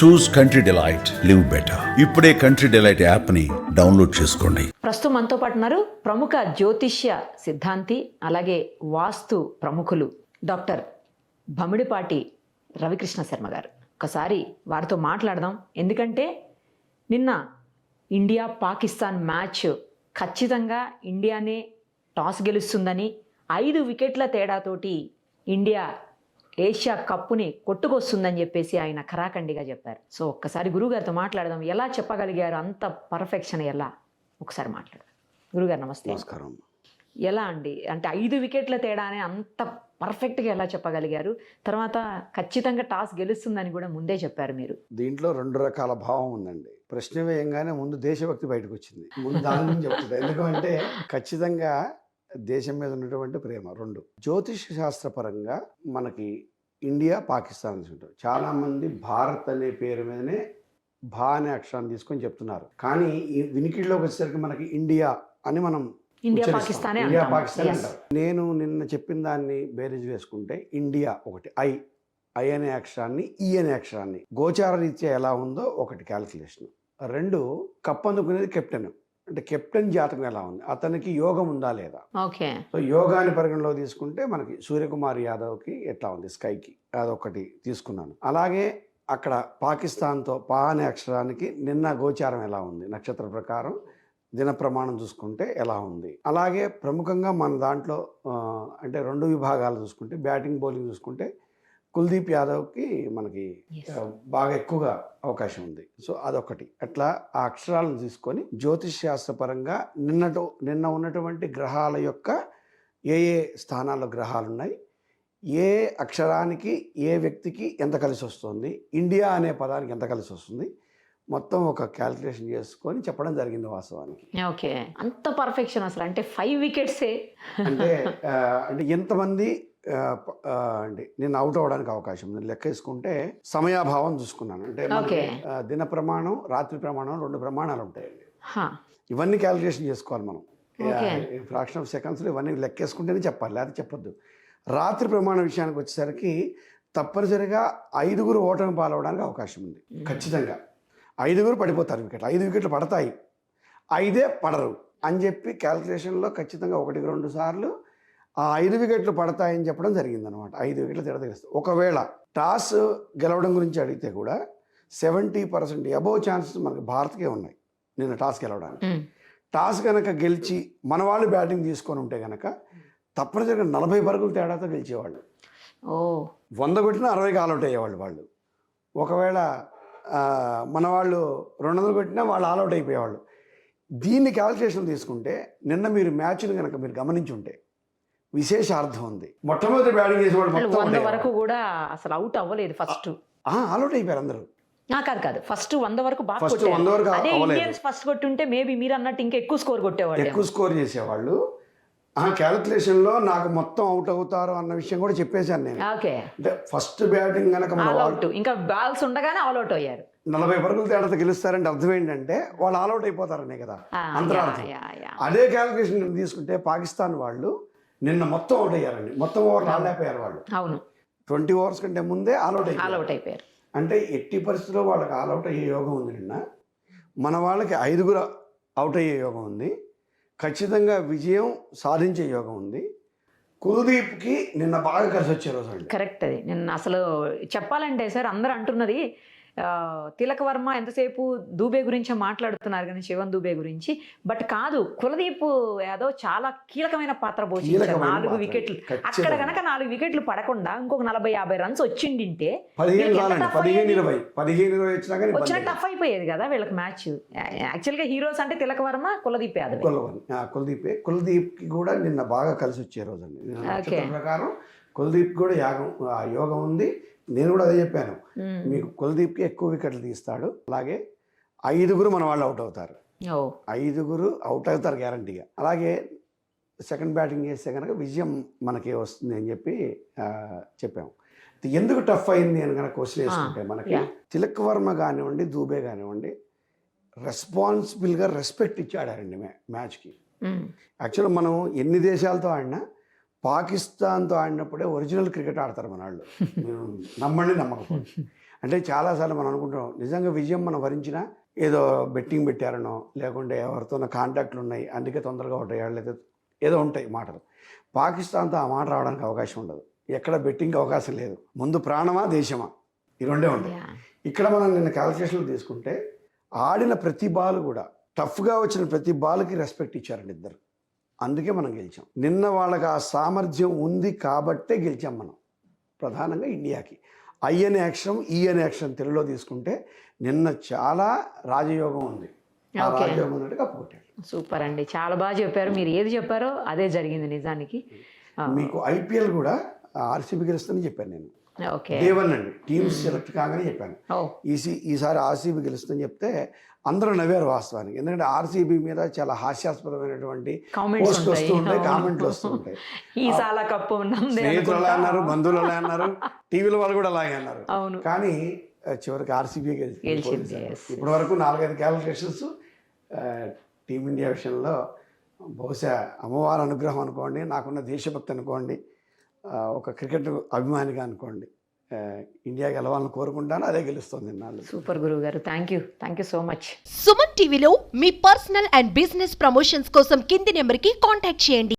చూస్ country delight, live better. ఇప్పుడే country delight app ని download చేసుకోండి. ప్రస్తుతం మనతో పాటు ఉన్నారు ప్రముఖ జ్యోతిష్య సిద్ధాంతి అలాగే వాస్తు ప్రముఖులు డాక్టర్ భమిడిపాటి రవికృష్ణ శర్మ గారు. ఒకసారి వారితో మాట్లాడదాం. ఎందుకంటే నిన్న ఇండియా పాకిస్తాన్ మ్యాచ్ ఖచ్చితంగా ఇండియానే టాస్ గెలుస్తుందని 5 వికెట్ల తేడాతోటి ఇండియా ఏషియా కప్పుని కొట్టుకొస్తుందని చెప్పేసి ఆయన ఖరాఖండిగా చెప్పారు. సో ఒక్కసారి గురుగారితో మాట్లాడదాం. ఎలా చెప్పగలిగారు అంత పర్ఫెక్షన్? ఎలా ఒకసారి మాట్లాడదాం. గురుగారు నమస్తే. నమస్కారం. ఎలా అండి, అంటే 5 వికెట్ల తేడానే అంత పర్ఫెక్ట్గా ఎలా చెప్పగలిగారు? తర్వాత ఖచ్చితంగా టాస్ గెలుస్తుందని కూడా ముందే చెప్పారు మీరు. దీంట్లో 2 రకాల భావం ఉందండి. ప్రశ్న వేయంగానే ముందు దేశభక్తి బయటకు వచ్చింది. ముందు దాని గురించి చెప్తుంది. ఎందుకంటే ఖచ్చితంగా దేశం మీద ఉన్నటువంటి ప్రేమ. 2 జ్యోతిష శాస్త్రపరంగా మనకి ఇండియా పాకిస్తాన్ తీసుకుంటారు. చాలా మంది భారత్ అనే పేరు మీదనే భా అనే అక్షరాన్ని తీసుకొని చెప్తున్నారు. కానీ ఈ వినికిడిలోకి వచ్చేసరికి మనకి ఇండియా అని మనం ఇండియా పాకిస్తాన్ అంటారు. నేను నిన్న చెప్పిన దాన్ని బేరీజ్ వేసుకుంటే ఇండియా ఒకటి, ఐ అనే అక్షరాన్ని, ఈ అనే అక్షరాన్ని గోచార రీత్యా ఎలా ఉందో ఒకటి క్యాలిక్యులేషన్. 2 కప్ అందుకునేది కెప్టెన్. అంటే కెప్టెన్ జాతకం ఎలా ఉంది, అతనికి యోగం ఉందా లేదా. ఓకే. సో యోగాన్ని పరిగణలో తీసుకుంటే మనకి సూర్యకుమార్ యాదవ్కి ఎట్లా ఉంది స్కైకి, అదొకటి తీసుకున్నాను. అలాగే అక్కడ పాకిస్తాన్తో పా అనే అక్షరానికి నిన్న గోచారం ఎలా ఉంది, నక్షత్ర ప్రకారం దిన ప్రమాణం చూసుకుంటే ఎలా ఉంది. అలాగే ప్రముఖంగా మన దాంట్లో అంటే 2 విభాగాలు చూసుకుంటే బ్యాటింగ్ బౌలింగ్ చూసుకుంటే కుల్దీప్ యాదవ్కి మనకి బాగా ఎక్కువగా అవకాశం ఉంది. సో అదొకటి. అట్లా ఆ అక్షరాలను తీసుకొని జ్యోతిష్ శాస్త్రపరంగా నిన్న ఉన్నటువంటి గ్రహాల యొక్క ఏ స్థానాల్లో గ్రహాలు ఉన్నాయి, ఏ అక్షరానికి ఏ వ్యక్తికి ఎంత కలిసి వస్తుంది, ఇండియా అనే పదానికి ఎంత కలిసి వస్తుంది, మొత్తం ఒక క్యాల్కులేషన్ చేసుకొని చెప్పడం జరిగింది వాస్తవానికి. ఓకే. అంత పర్ఫెక్షన్ అసలు. అంటే 5 వికెట్సే అంటే ఎంతమంది అంటే నేను అవుట్ అవ్వడానికి అవకాశం ఉంది లెక్క వేసుకుంటే సమయాభావం చూసుకున్నాను. అంటే దిన ప్రమాణం, రాత్రి ప్రమాణం, 2 ప్రమాణాలు ఉంటాయండి. ఇవన్నీ క్యాలిక్యులేషన్ చేసుకోవాలి మనం. ఫ్రాక్షన్ ఆఫ్ సెకండ్స్లో ఇవన్నీ లెక్కేసుకుంటేనే చెప్పాలి, లేకపోతే చెప్పొద్దు. రాత్రి ప్రమాణం విషయానికి వచ్చేసరికి తప్పనిసరిగా 5 ఓటమి పాలవడానికి అవకాశం ఉంది. ఖచ్చితంగా 5 పడిపోతారు వికెట్లు. 5 వికెట్లు పడతాయి, 5 పడరు అని చెప్పి క్యాలిక్యులేషన్లో ఖచ్చితంగా 1-2 సార్లు ఆ 5 వికెట్లు పడతాయని చెప్పడం జరిగిందనమాట. 5 వికెట్లు తేడా తెలుస్తుంది. ఒకవేళ టాస్ గెలవడం గురించి అడిగితే కూడా 70% అబోవ్ ఛాన్సెస్ మనకు భారత్కే ఉన్నాయి నిన్న టాస్ గెలవడానికి. టాస్ కనుక గెలిచి మన వాళ్ళు బ్యాటింగ్ తీసుకొని ఉంటే కనుక తప్పనిసరిగా 40 పరుగులు తేడాతో గెలిచేవాళ్ళు. 100 కొట్టినా 60కి ఆల్అౌట్ అయ్యేవాళ్ళు వాళ్ళు. ఒకవేళ మన వాళ్ళు 200 కొట్టినా వాళ్ళు ఆల్అౌట్ అయిపోయేవాళ్ళు. దీన్ని క్యాల్కులేషన్ తీసుకుంటే నిన్న మీరు మ్యాచ్ని కనుక మీరు గమనించి ఉంటే విశేషార్థం ఉంది. మొట్టమొదటి బ్యాటింగ్ చేసేవాళ్ళు 100 వరకు కూడా అసలు అవుట్ అవ్వలేదు. ఫస్ట్ ఆల్అౌట్ అయిపోయారు అందరూ. కాదు ఫస్ట్ 100 వరకు బాగా ఫస్ట్ 100 వరకు ఇండియన్స్ ఫస్ట్ కొట్టుంటే మేబీ మీరు అన్నట్టు ఇంకా ఎక్కువ స్కోర్ కొట్టేవాళ్ళు, ఎక్కువ స్కోర్ చేసేవాళ్ళు. క్యాలిక్యులేషన్లో నాకు మొత్తం అవుట్ అవుతారు అన్న విషయం కూడా చెప్పేశాను నేను. ఓకే. అంటే ఫస్ట్ బ్యాటింగ్ కనుక ఇంకా బాల్స్ ఉండగానే ఆల్అౌట్ అయ్యారు. 40 పరుగులు తేడాతో గెలుస్తారంటే అర్థం ఏంటంటే వాళ్ళు ఆల్అౌట్ అయిపోతారనే కదా అంతరార్థం. అదే క్యాలిక్యులేషన్ తీసుకుంటే పాకిస్తాన్ వాళ్ళు నిన్న మొత్తం అవుట్ అయ్యారండి. మొత్తం ఓవర్లు ఆడలేకపోయారు వాళ్ళు. అవును. 20 ఓవర్స్ కంటే ముందే ఆల్అౌట్ అయిపోయారు. అంటే ఎట్టి పరిస్థితుల్లో వాళ్ళకి ఆల్అౌట్ అయ్యే యోగం ఉంది నిన్న. మన వాళ్ళకి 5 అవుట్ అయ్యే యోగం ఉంది. ఖచ్చితంగా విజయం సాధించే యోగం ఉంది. కుల్దీప్కి నిన్న బాగా కలిసి వచ్చే రోజు అండి. కరెక్ట్. అది నిన్న అసలు చెప్పాలంటే సార్ అందరూ అంటున్నది తిలక్ వర్మ ఎంతసేపు దూబే గురించి మాట్లాడుతున్నారు కానీ శివన్ దూబే గురించి, బట్ కాదు, కులదీప్ యాదవ్ చాలా కీలకమైన పాత్ర పోషించారు. 4 వికెట్లు. అక్కడ కనుక 4 వికెట్లు పడకుండా ఇంకొక 40-50 రన్స్ వచ్చిండింటే 15-20 వచ్చిన టఫ్ అయిపోయేది కదా వీళ్ళకి మ్యాచ్. యాక్చువల్గా హీరోస్ అంటే తిలక్ వర్మ, కులదీప్ యాదవ్. కుల్దీప్కి కూడా నిన్న బాగా కలిసి వచ్చే రోజు అండి. నక్షత్రం ప్రకారం కుల్దీప్ కూడా యోగం ఉంది. నేను కూడా అదే చెప్పాను, మీకు కుల్దీప్కి ఎక్కువ వికెట్లు తీస్తాడు. అలాగే 5 మన వాళ్ళు అవుట్ అవుతారు. 5 అవుట్ అవుతారు గ్యారంటీగా. అలాగే సెకండ్ బ్యాటింగ్ చేస్తే కనుక విజయం మనకి వస్తుంది అని చెప్పి చెప్పాము. ఎందుకు టఫ్ అయింది అని కనుక క్వశ్చన్ వేసుకుంటే మనకి తిలక్ వర్మ కానివ్వండి, దూబే కానివ్వండి, రెస్పాన్సిబుల్గా రెస్పెక్ట్ ఇచ్చి ఆడారండి మ్యాచ్కి. యాక్చువల్గా మనం ఎన్ని దేశాలతో ఆడినా పాకిస్తాన్తో ఆడినప్పుడే ఒరిజినల్ క్రికెట్ ఆడతారు మన వాళ్ళు. మీరు నమ్మండి నమ్మకపోండి. అంటే చాలాసార్లు మనం అనుకుంటాం నిజంగా విజయం మనం వరించినా ఏదో బెట్టింగ్ పెట్టారనో లేకుంటే ఎవరితోనో కాంటాక్ట్లు ఉన్నాయి అందుకే తొందరగా ఉంటాయి లేదా ఏదో ఉంటాయి మాటలు. పాకిస్తాన్తో ఆ మాట రావడానికి అవకాశం ఉండదు. ఎక్కడ బెట్టింగ్ అవకాశం లేదు. ముందు ప్రాణమా దేశమా ఈ రెండే ఉంటాయి. ఇక్కడ మనం నిన్న క్యాల్కులేషన్లు తీసుకుంటే ఆడిన ప్రతి బాల్ కూడా టఫ్గా వచ్చిన ప్రతి బాల్కి రెస్పెక్ట్ ఇచ్చారండి ఇద్దరు. అందుకే మనం గెలిచాం. నిన్న వాళ్ళకి ఆ సామర్థ్యం ఉంది కాబట్టే గెలిచాం మనం. ప్రధానంగా ఇండియాకి ఐ అనే అక్షరం ఈ అనే అక్షరం తెలుగులో తీసుకుంటే నిన్న చాలా రాజయోగం ఉంది. ఆ రాజయోగం ఉన్నట్టు కప్పుకొట్టాడు. సూపర్ అండి, చాలా బాగా చెప్పారు. మీరు ఏది చెప్పారో అదే జరిగింది నిజానికి. మీకు ఐపీఎల్ కూడా ఆర్సీబీ గెలుస్తుందని చెప్పాను నేను. ఓకే, దేవన్ అండి టీమ్స్ సెలెక్ట్ కాగానే చెప్పాను ఈసారి ఆర్సీబీ గెలుస్తుందని చెప్తే అందరూ నవ్వారు వాస్తవానికి. ఎందుకంటే ఆర్సీబీ మీద చాలా హాస్యాస్పదమైనటువంటి పోస్ట్ వస్తూ ఉంటాయి, కామెంట్లు వస్తూ ఉంటాయి. ఈసాల కప్పు స్నేహితులు అలా అన్నారు, బంధువులు అలా అన్నారు, టీవీల వాళ్ళు కూడా అలాగే అన్నారు. కానీ చివరికి ఆర్సీబీ గెలిచింది. ఇప్పటి వరకు 4-5 క్యాలిక్యులేషన్స్ టీమిండియా విషయంలో బహుశా అమ్మవారి అనుగ్రహం అనుకోండి, నాకున్న దేశభక్తి అనుకోండి, ఒక క్రికెట్ అభిమానిగా అనుకోండి, ఇండియా గెలవాలని కోరుకుంటాను. అదే గెలుస్తుంది నాళ్ళు. సూపర్ గురువు గారు, thank you so much. Suman టీవీలో మీ పర్సనల్ అండ్ బిజినెస్ ప్రమోషన్స్ కోసం కింది నెంబర్కి కాంటాక్ట్ చేయండి.